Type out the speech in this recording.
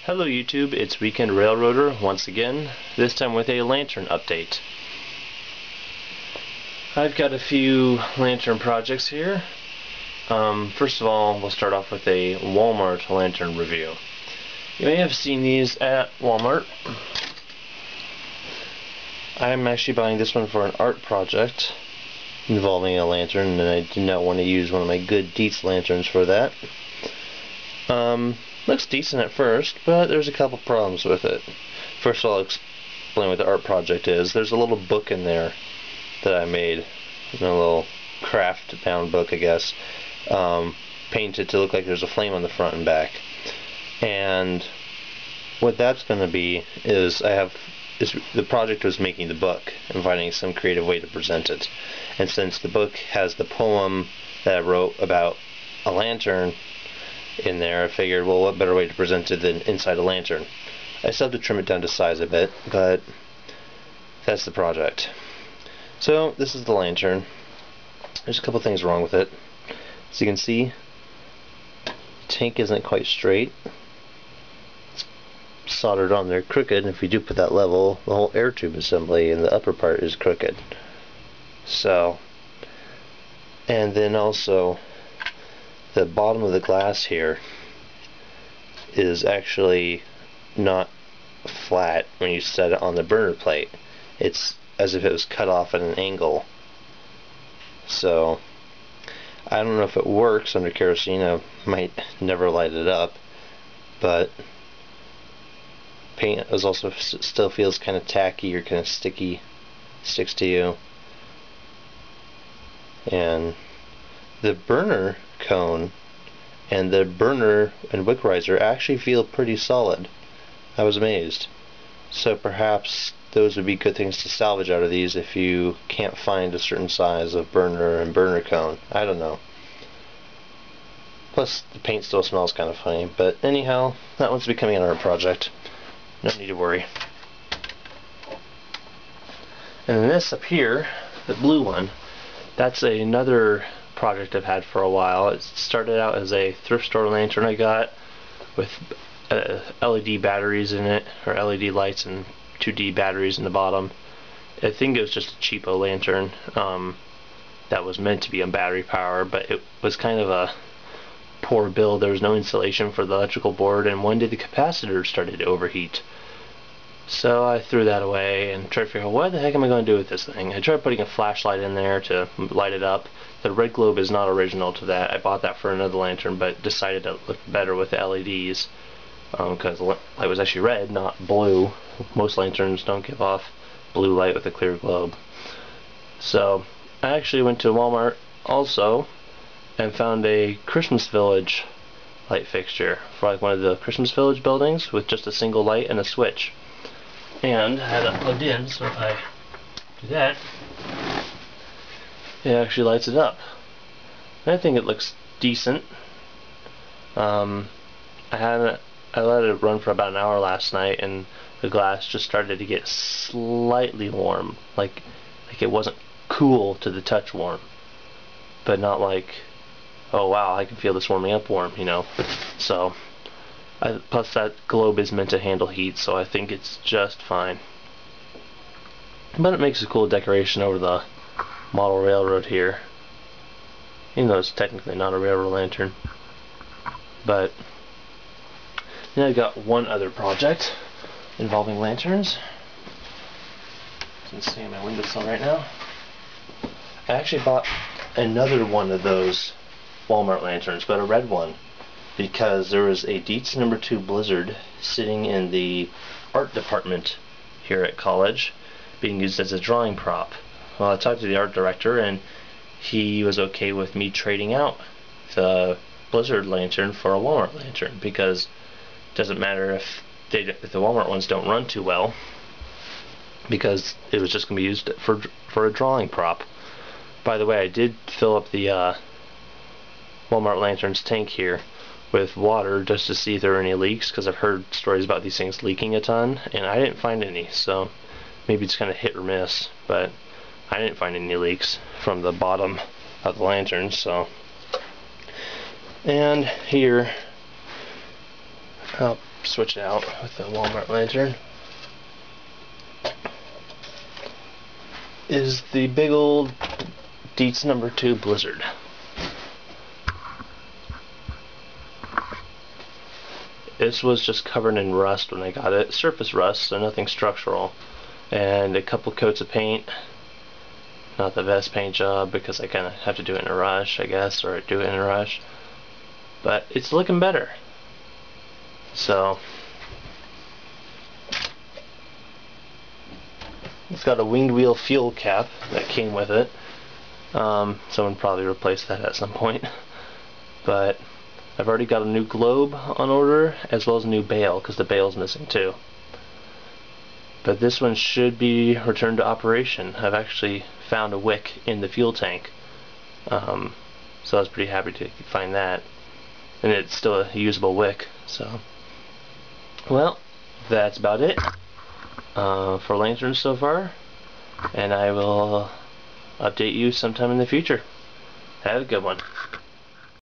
Hello YouTube, it's Weekend Railroader once again, this time with a lantern update. I've got a few lantern projects here. First of all, we'll start off with a Walmart lantern review. You may have seen these at Walmart. I'm actually buying this one for an art project involving a lantern, and I did not want to use one of my good Dietz lanterns for that. Looks decent at first, but there's a couple problems with it. First of all, I'll explain what the art project is. There's a little book in there that I made, a little craft bound book, I guess, painted to look like there's a flame on the front and back. And what that's going to be is the project was making the book and finding some creative way to present it. And since the book has the poem that I wrote about a lantern in there, I figured, well, what better way to present it than inside a lantern? I still have to trim it down to size a bit, but that's the project. So this is the lantern. There's a couple things wrong with it. As you can see, the tank isn't quite straight. It's soldered on there crooked, and if you do put that level, the whole air tube assembly in the upper part is crooked. So, and then also the bottom of the glass here is actually not flat when you set it on the burner plate. It's as if it was cut off at an angle. So I don't know if it works under kerosene. I might never light it up, but paint is also still feels kind of tacky or kind of sticky, sticks to you. And the burner cone and the burner and wick riser actually feel pretty solid. I was amazed. So perhaps those would be good things to salvage out of these if you can't find a certain size of burner and burner cone. I don't know. Plus the paint still smells kind of funny, but anyhow, that one's becoming an art project. No need to worry. And then this up here, the blue one, that's another project I've had for a while. It started out as a thrift store lantern I got with LED batteries in it, or LED lights and 2D batteries in the bottom. I think it was just a cheapo lantern that was meant to be on battery power, but it was kind of a poor build. There was no insulation for the electrical board, and one day the capacitor started to overheat. So I threw that away and tried to figure out what the heck am I going to do with this thing. I tried putting a flashlight in there to light it up. The red globe is not original to that. I bought that for another lantern, but decided to look better with the LEDs because the light was actually red, not blue. Most lanterns don't give off blue light with a clear globe. So I actually went to Walmart also and found a Christmas Village light fixture for like one of the Christmas Village buildings with just a single light and a switch. And I had it plugged in, so if I do that, it actually lights it up. And I think it looks decent. I let it run for about an hour last night, and the glass just started to get slightly warm, like it wasn't cool to the touch warm, but not like, oh wow, I can feel this warming up warm, you know. So plus that globe is meant to handle heat, so I think it's just fine. But it makes a cool decoration over the model railroad here, even though it's technically not a railroad lantern. But then I've got one other project involving lanterns. You can see in my windowsill right now. I actually bought another one of those Walmart lanterns, but a red one, because there was a Dietz No. 2 Blizzard sitting in the art department here at college being used as a drawing prop. Well, I talked to the art director, and he was okay with me trading out the Blizzard lantern for a Walmart lantern, because it doesn't matter if the Walmart ones don't run too well, because it was just going to be used for a drawing prop. By the way, I did fill up the Walmart lantern's tank here with water just to see if there were any leaks, because I've heard stories about these things leaking a ton, and I didn't find any. So maybe it's kind of hit or miss, but I didn't find any leaks from the bottom of the lantern. So, and here I'll switch it out with the Walmart lantern, is the big old Dietz #2 Blizzard. This was just covered in rust when I got it. Surface rust, so nothing structural. And a couple coats of paint. Not the best paint job because I kind of have to do it in a rush, I guess, or do it in a rush. But it's looking better. So it's got a winged wheel fuel cap that came with it. Someone probably replaced that at some point. But I've already got a new globe on order, as well as a new bale, because the bale's missing too. But this one should be returned to operation. I've actually found a wick in the fuel tank. So I was pretty happy to find that. And it's still a usable wick, so. Well, that's about it for lanterns so far. And I will update you sometime in the future. Have a good one.